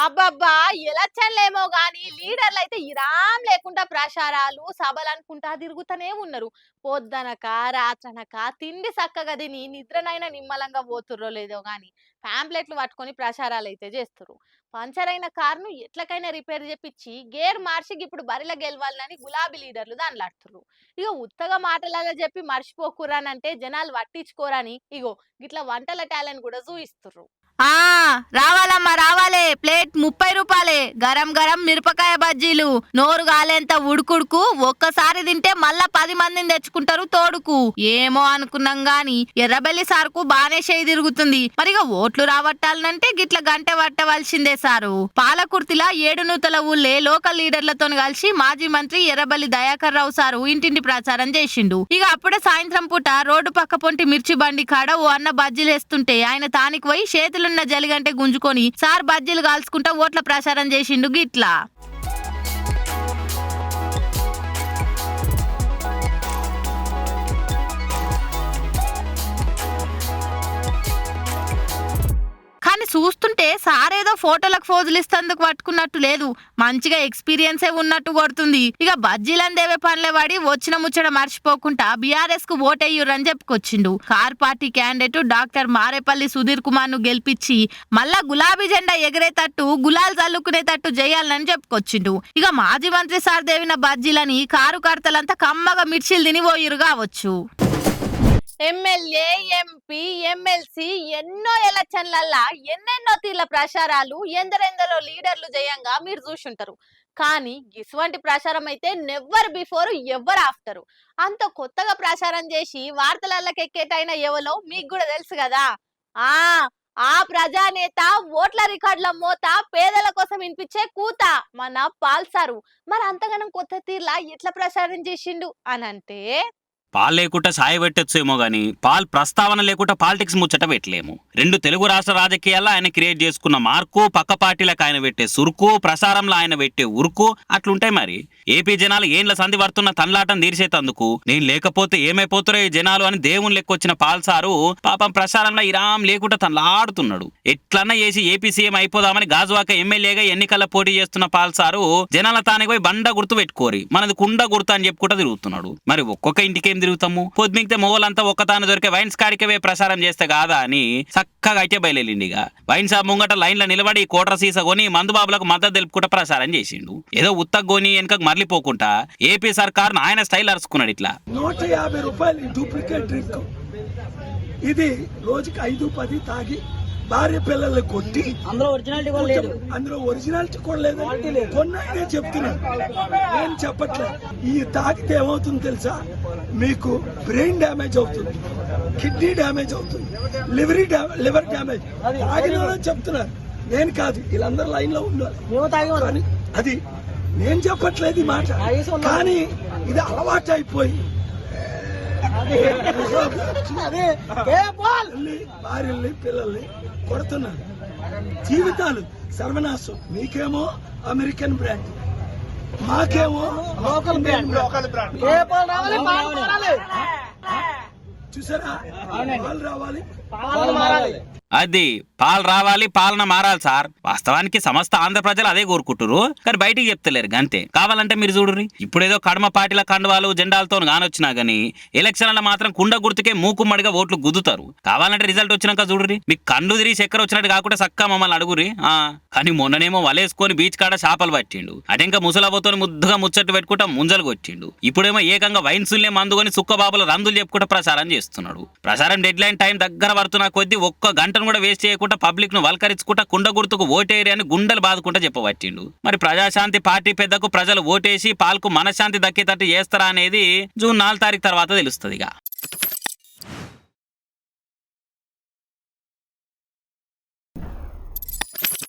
అబ్బబ్బా! ఎలక్షన్‌లేమో గాని లీడర్‌లయితే ఇరాం లేకుండా ప్రచారాలు, సభలనుకుంటా తిరుగుతనే ఉన్నరు. పొద్దనక, రాత్రనక తిండి సక్కగా తిని నిద్రనైనా నిమ్మలంగా పోతుర్రో లేదో గాని పాంప్లెట్లు పట్టుకొని ప్రచారాలైతే చేస్తుర్రు. పంచర్ అయిన కార్‌ను ఎట్లకైనా రిపేర్ చేపిచ్చి గేర్ మార్చి గిప్పుడు బరిల గెలవాలని గులాబీ లీడర్లు దాన్లాడుతుర్రు. ఇగ ఉత్తగా మాటలల్ల చెప్పి మర్చిపోకుర్రనంటే జనాలు పట్టించుకోరని ఇగో గిట్ల వంటల టాలెంట్ కూడా చూయిస్తుర్రు. ఆ రావాలమ్మా రావాలే ప్లేట్ 30 రూపాయలే గరం గరం మిరపకాయ బజ్జీలు నోరు గాలేంత ఉడుకుడుకు ఒక్కసారి తింటే మళ్ళా 10 మందిని తెచ్చుకుంటారు తోడుకు ఏమో అనుకున్నాం గాని ఎర్రబెల్లి సార్కు బానే చేయి తిరుగుతుంది మరిగా ఓట్లు రావట్టాలంటే గిట్ల గంట పట్టవలసిందే సారు. పాలకుర్తిలా 7 నూతల ఊళ్ళే లోకల్ లీడర్లతో కలిసి మాజీ మంత్రి ఎర్రబెల్లి దయాకర్ రావు సారు ఇంటింటి ప్రచారం చేసిండు. ఇక అప్పుడే సాయంత్రం పూట రోడ్డు పక్క పొంటి మిర్చి బండి కాడ ఓ అన్న బజ్జీలు వేస్తుంటే ఆయన తానికి పోయి చేతులు జలిగంటే గుంజుకొని సార్ బజ్జీలు కాల్చుకుంటా ఓట్ల ప్రచారం చేసిండు గిట్లా. కానీ చూస్తుంటే సార్ ఏదో ఫోటోలకు ఫోజులు ఇస్తందుకు పట్టుకున్నట్టు లేదు, మంచిగా ఎక్స్పీరియన్సే ఉన్నట్టు కొడుతుంది. ఇక బజ్జీలను దేవే పనులే వాడి వచ్చిన ముచ్చట మర్చిపోకుండా బీఆర్ఎస్ కు ఓటేయ్యురని చెప్పుకొచ్చిండు. Car party candidate doctor Marepalli Sudheer Kumar ను గెలిపించి మళ్ళా గులాబీ జెండా ఎగిరేటట్టు గులాల్ చల్లుకునేటట్టు చేయాలని చెప్పుకొచ్చిండు. ఇక మాజీ మంత్రి సార్ దేవిన బజ్జీలని కారు కర్తలంతా కమ్మగా మిర్చిలు తిని పోయిరు కావచ్చు. ఎమ్మెల్యే, ఎంపీ, ఎమ్మెల్సీ ఎన్నో ఎలక్షన్లల్లా ఎన్నెన్నో తీర్ల ప్రచారాలు ఎందరెందరో లీడర్లు జయంగా మీరు చూసుంటారు. కానీ ఇటువంటి ప్రచారం అయితే నెవర్ బిఫోర్ ఎవర్ ఆఫ్టర్ అంత కొత్తగా ప్రచారం చేసి వార్తలకి ఎక్కేటైన ఎవలో మీకు కూడా తెలుసు కదా. ఆ ఆ ప్రజానేత ఓట్ల రికార్డుల మోత పేదల కోసం వినిపించే కూత మన పాల్సారు. మరి అంతగానం కొత్త తీర్లా ఎట్లా ప్రచారం చేసిండు అనంటే పాలు లేకుండా సాయ పెట్టొచ్చేమో గానీ పాల్ ప్రస్తావన లేకుండా పాలిటిక్స్ ముచ్చట పెట్టలేము. 2 తెలుగు రాష్ట్ర రాజకీయాల్లో ఆయన క్రియేట్ చేసుకున్న మార్కు, పక్క పార్టీలకు ఆయన పెట్టే సురుకు, ప్రసారంలో ఆయన పెట్టే ఉరుకు అట్లుంటాయి. మరి ఏపీ జనాలు ఏండ్ల సంధి పడుతున్న తన్లాటం తీర్చేతందుకు నేను లేకపోతే ఏమైపోతారో ఈ జనాలు అని దేవుని లెక్కొచ్చిన పాల్సారు పాపం ప్రసారంలో ఇరాం లేకుండా తనలాడుతున్నాడు. ఎట్లన్నా చేసి ఏపీ సీఎం అయిపోదామని గాజువాక ఎమ్మెల్యేగా ఎన్నికల్లో పోటీ చేస్తున్న పాల్సారు జనాల తానికి పోయి బండ గుర్తు పెట్టుకోరి మనది కుండ గుర్తు అని చెప్పుకుంటూ తిరుగుతున్నాడు. మరి ఒక్కొక్క ఇంటికి తిరుగుతాము పొద్దుమిగితే మొగోళ్ళంతా ఒక్కతాను దొరికే వైన్స్ కాడికే ప్రచారం చేస్తే కాదా అని చక్కగా అయితే బయలుదేరిండిగా వైన్ షాప్ ముంగట లైన్లో నిలబడి కోట్ర సీస కొని మందుబాబులకు మద్దతు తెలుపుకుంటూ ప్రచారం చేసిండు. ఏదో ఉత్తగోని వెనకకు మరలిపోకుండా ఏపీ సర్కార్ ఆయన స్టైల్ అరుచుకున్నాడు. ఇట్లా 150 రూపాయలు డూప్లికేట్ డ్రింక్, ఇది రోజుకి 5-10 తాగి భార్య పిల్లల్ని కొట్టి అందులో ఒరిజినాలిటీ కూడా లేదు కొన్నాయినే చెప్తున్నాను, నేను చెప్పట్లేదు. ఈ తాగితే ఏమవుతుంది తెలుసా, మీకు బ్రెయిన్ డ్యామేజ్ అవుతుంది, కిడ్నీ డ్యామేజ్ అవుతుంది, లివర్ డ్యామేజ్. తాగిన చెప్తున్నారు, నేను కాదు, వీళ్ళందరూ లైన్ లో ఉండాలి. అది నేను చెప్పట్లేదు ఈ మాట, కానీ ఇది అలవాటు అయిపోయి భార్యల్ని పిల్లల్ని కొడుతున్నారు, జీవితాలు సర్వనాశం. మీకేమో అమెరికన్ బ్రాండ్, మాకేమో లోకల్ బ్రాండ్. చూసారా, పాలు రావాలి, అది పాలు రావాలి, పాలన మారాలి సార్. వాస్తవానికి సమస్త ఆంధ్ర ప్రజలు అదే కోరుకుంటారు, కానీ బయటికి చెప్తలేరు గంతే. కావాలంటే మీరు చూడుర్రి, ఇప్పుడేదో కడమ పార్టీల కండువాలు జెండాలతో కానొచ్చినా గానీ ఎలక్షన్ల మాత్రం కుండ గుర్తుకే మూకుమ్మడిగా ఓట్లు గుద్దుతారు. కావాలంటే రిజల్ట్ వచ్చినాక చూడుర్రి, మీకు కండు తిరిగి చక్కెర వచ్చినట్టు కాకుండా చక్కగా మమ్మల్ని అడుగురి. కానీ మొన్ననేమో వలేసుకొని బీచ్ కాడ చేపలు పట్టిండు, అటెంక ముసలబోతో ముద్దుగా ముచ్చట్టు పెట్టుకుంటా ముంజలు కొట్టిండు. ఇప్పుడేమో ఏకంగా వైన్సుల్నే మందుకొని సుక్కబాబుల రందులు చెప్పుకుంటూ ప్రచారం చేస్తున్నాడు. ప్రచారం డెడ్ లైన్ టైం దగ్గర పడుతున్న కొద్దీ ఒక్క గంటను కూడా వేస్ట్ చేయకుండా పబ్లిక్ ను వల్కరించుకుంటా కుండ గుర్తుకు ఓటేరి అని గుండెలు బాదుకుంటా చెప్పబట్టిండు. మరి ప్రజాశాంతి పార్టీ పెద్దకు ప్రజలు ఓటేసి పాల్కు మనశ్శాంతి దక్కేటట్టు చేస్తారా అనేది జూన్ 4 తారీఖు తర్వాత తెలుస్తుంది.